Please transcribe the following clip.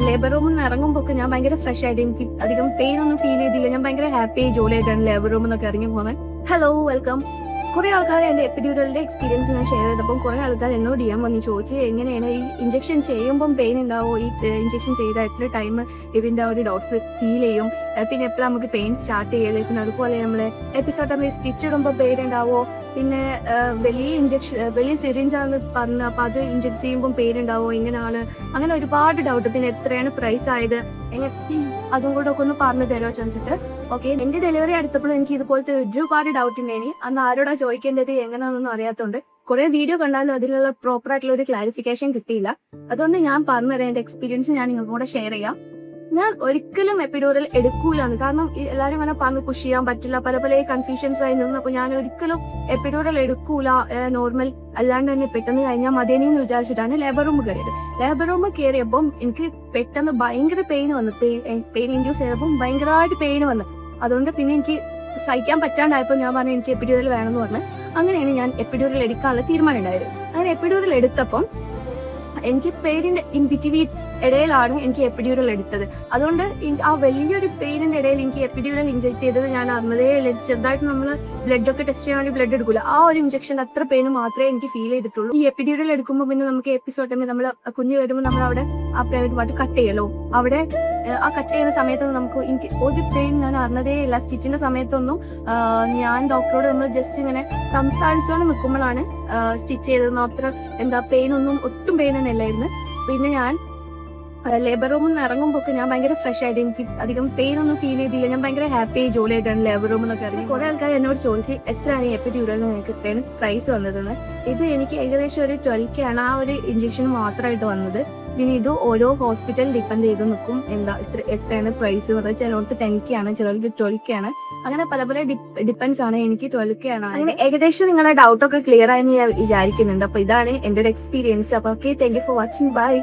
Labour റൂമിൽ നിന്ന് ഇറങ്ങുമ്പോൾ ഞാൻ ഭയങ്കര ഫ്രഷ് ആയിട്ട് എനിക്ക് അധികം പെയിൻ ഒന്നും ഫീൽ ചെയ്തില്ല. ഞാൻ ഭയങ്കര ഹാപ്പി ജോലി ആയിട്ടാണ് ലേബർ റൂമിൽ നിന്നൊക്കെ ഇറങ്ങി പോകുന്നത്. Hello, welcome. കുറെ ആൾക്കാർ എന്റെ എപ്പിഡ്യൂറലിന്റെ എക്സ്പീരിയൻസ് ഞാൻ ഷെയർ ചെയ്തപ്പോൾ കുറെ ആൾക്കാർ എന്നോട് ചെയ്യാൻ വന്ന് ചോദിച്ച് എങ്ങനെയാണ് ഈ ഇഞ്ചക്ഷൻ ചെയ്യുമ്പം പെയിൻ ഉണ്ടാവോ, ഈ ഇഞ്ചക്ഷൻ ചെയ്താൽ എത്ര ടൈം ഇതിന്റെ ഒരു ഡോസ് ഫീൽ ചെയ്യും, പിന്നെ എപ്പോഴും നമുക്ക് പെയിൻ സ്റ്റാർട്ട് ചെയ്യല്, പിന്നെ അതുപോലെ നമ്മള് എപ്പിസോഡ് സ്റ്റിച്ച് ഇടുമ്പോൾ പെയിൻ ഉണ്ടാവോ, പിന്നെ വലിയ സിറിഞ്ചാന്ന് പറഞ്ഞു അപ്പൊ അത് ഇഞ്ചക്ട് ചെയ്യുമ്പോൾ പെയിൻ ഉണ്ടാവോ, ഇങ്ങനെയാണ് അങ്ങനെ ഒരുപാട് ഡൗട്ട്. പിന്നെ എത്രയാണ് പ്രൈസ് ആയത്, അതും കൂടെ ഒക്കെ ഒന്ന് പറഞ്ഞു തരുമോ ചോദിച്ചിട്ട്. ഓക്കെ, എന്റെ ഡെലിവറി അടുത്തപ്പോൾ എനിക്ക് ഇതുപോലത്തെ ഒരുപാട് ഡൗട്ട് ഉണ്ടായി. അന്ന് ആരോടാ ചോദിക്കേണ്ടത് എങ്ങനെയാണെന്നൊന്നും അറിയാത്തതുകൊണ്ട് കുറെ വീഡിയോ കണ്ടാലും അതിലുള്ള പ്രോപ്പർ ആയിട്ടുള്ള ഒരു ക്ലാരിഫിക്കേഷൻ കിട്ടിയില്ല. അതുകൊണ്ട് ഞാൻ പറഞ്ഞുതരാം, എന്റെ എക്സ്പീരിയൻസ് ഞാൻ നിങ്ങൾക്ക് കൂടെ ഷെയർ ചെയ്യാം. ഞാൻ ഒരിക്കലും എപ്പിഡ്യൂറൽ എടുക്കൂലെന്ന്, കാരണം എല്ലാവരും ഇങ്ങനെ പറഞ്ഞ് പുഷ് ചെയ്യാൻ പറ്റില്ല, പല പല കൺഫ്യൂഷൻസ് ആയി നിന്നു. അപ്പൊ ഞാൻ ഒരിക്കലും എപ്പിഡ്യൂറൽ എടുക്കൂല, നോർമൽ അല്ലാണ്ട് തന്നെ പെട്ടെന്ന് കഴിഞ്ഞാൽ മതിയെന്ന് വിചാരിച്ചിട്ടാണ് ലേബർ റൂം കയറിയത്. ലേബർ റൂം കയറിയപ്പം എനിക്ക് പെട്ടെന്ന് ഭയങ്കര പെയിൻ വന്നു, പെയിൻ ഇൻഡ്യൂസ് ചെയ്തപ്പം ഭയങ്കരമായിട്ട് പെയിൻ വന്നു. അതുകൊണ്ട് പിന്നെ എനിക്ക് സഹിക്കാൻ പറ്റാണ്ടായപ്പോൾ ഞാൻ പറഞ്ഞു എനിക്ക് എപ്പിഡ്യൂറൽ വേണമെന്ന് പറഞ്ഞു. അങ്ങനെയാണ് ഞാൻ എപ്പിഡ്യൂറൽ എടുക്കാനുള്ള തീരുമാനം ഉണ്ടായത്. അങ്ങനെ എപ്പിഡ്യൂറൽ എടുത്തപ്പം എനിക്ക് പെയിനിന്റെ ഇൻ ബിറ്റ്വീൻ ഇടയിലാണ് എനിക്ക് എപ്പിഡ്യൂറൽ എടുത്തത്. അതുകൊണ്ട് ആ വലിയൊരു പെയിനിന്റെ ഇടയിൽ എനിക്ക് എപ്പിഡ്യൂറൽ ഇഞ്ചക്ട് ചെയ്തത് ഞാൻ അറിഞ്ഞതേ ഇല്ല. ചെറുതായിട്ട് നമ്മൾ ബ്ലഡ് ഒക്കെ ടെസ്റ്റ് ചെയ്യാൻ വേണ്ടി ബ്ലഡ് എടുക്കില്ല, ആ ഒരു ഇഞ്ചക്ഷന്റെ അത്ര പെയിൻ മാത്രമേ എനിക്ക് ഫീൽ ചെയ്തിട്ടുള്ളൂ. ഈ എപ്പിഡ്യൂറൽ എടുക്കുമ്പോൾ പിന്നെ നമുക്ക് എപ്പിസോഡ് നമ്മൾ കുഞ്ഞ് വരുമ്പോൾ നമ്മൾ അവിടെ ആ പ്രൈവറ്റ് പാർട്ട് കട്ട് ചെയ്യലോ, അവിടെ ആ കട്ട് ചെയ്യുന്ന സമയത്തൊന്നും എനിക്ക് ഒരു പെയിൻ ഞാൻ അറിഞ്ഞതേ ഇല്ല. സ്റ്റിച്ചിന്റെ സമയത്തൊന്നും ഞാൻ ഡോക്ടറോട് നമ്മൾ ജസ്റ്റ് ഇങ്ങനെ സംസാരിച്ചോണ്ട് നിൽക്കുമ്പോഴാണ് സ്റ്റിച്ച് ചെയ്തത്. അത്ര പെയിൻ ഒന്നും ഒട്ടും പെയിൻ തന്നെ ഇല്ലായിരുന്നു. പിന്നെ ഞാൻ ലേബർ റൂമിൽ നിന്ന് ഇറങ്ങുമ്പോൾ ഞാൻ ഭയങ്കര ഫ്രഷ് ആയിട്ട് എനിക്ക് അധികം പെയിൻ ഒന്നും ഫീൽ ചെയ്തില്ല. ഞാൻ ഭയങ്കര ഹാപ്പി ജോലി ആയിട്ടാണ് ലേബർ റൂമിൽ നിന്നൊക്കെ ഇറങ്ങി. കുറെ ആൾക്കാർ എന്നോട് ചോദിച്ച് എത്രയാണ് ഈ എപ്പിഡ്യൂറലിന് നിങ്ങൾക്ക് ഇത്രയാണ് പ്രൈസ് വന്നതെന്ന്. ഇത് എനിക്ക് ഏകദേശം ഒരു 12K ആണ് ആ ഒരു ഇഞ്ചക്ഷൻ മാത്രമായിട്ട് വന്നത്. പിന്നെ ഇത് ഓരോ ഹോസ്പിറ്റൽ ഡിപ്പെൻഡ് ചെയ്ത് നിൽക്കും എത്രയാണ് പ്രൈസ് പറയുന്നത്. ചിലർക്ക് 10K ആണ്, ചിലർക്ക് 12K ആണ്, അങ്ങനെ പല പല ഡിപ്പെൻസ് ആണ്. എനിക്ക് 12K ആണ്. അങ്ങനെ ഏകദേശം നിങ്ങളുടെ ഡൗട്ടൊക്കെ ക്ലിയർ ആയെന്ന് ഞാൻ വിചാരിക്കുന്നുണ്ട്. അപ്പൊ ഇതാണ് എന്റെ ഒരു എക്സ്പീരിയൻസ്. അപ്പൊ okay, thank you for watching, by.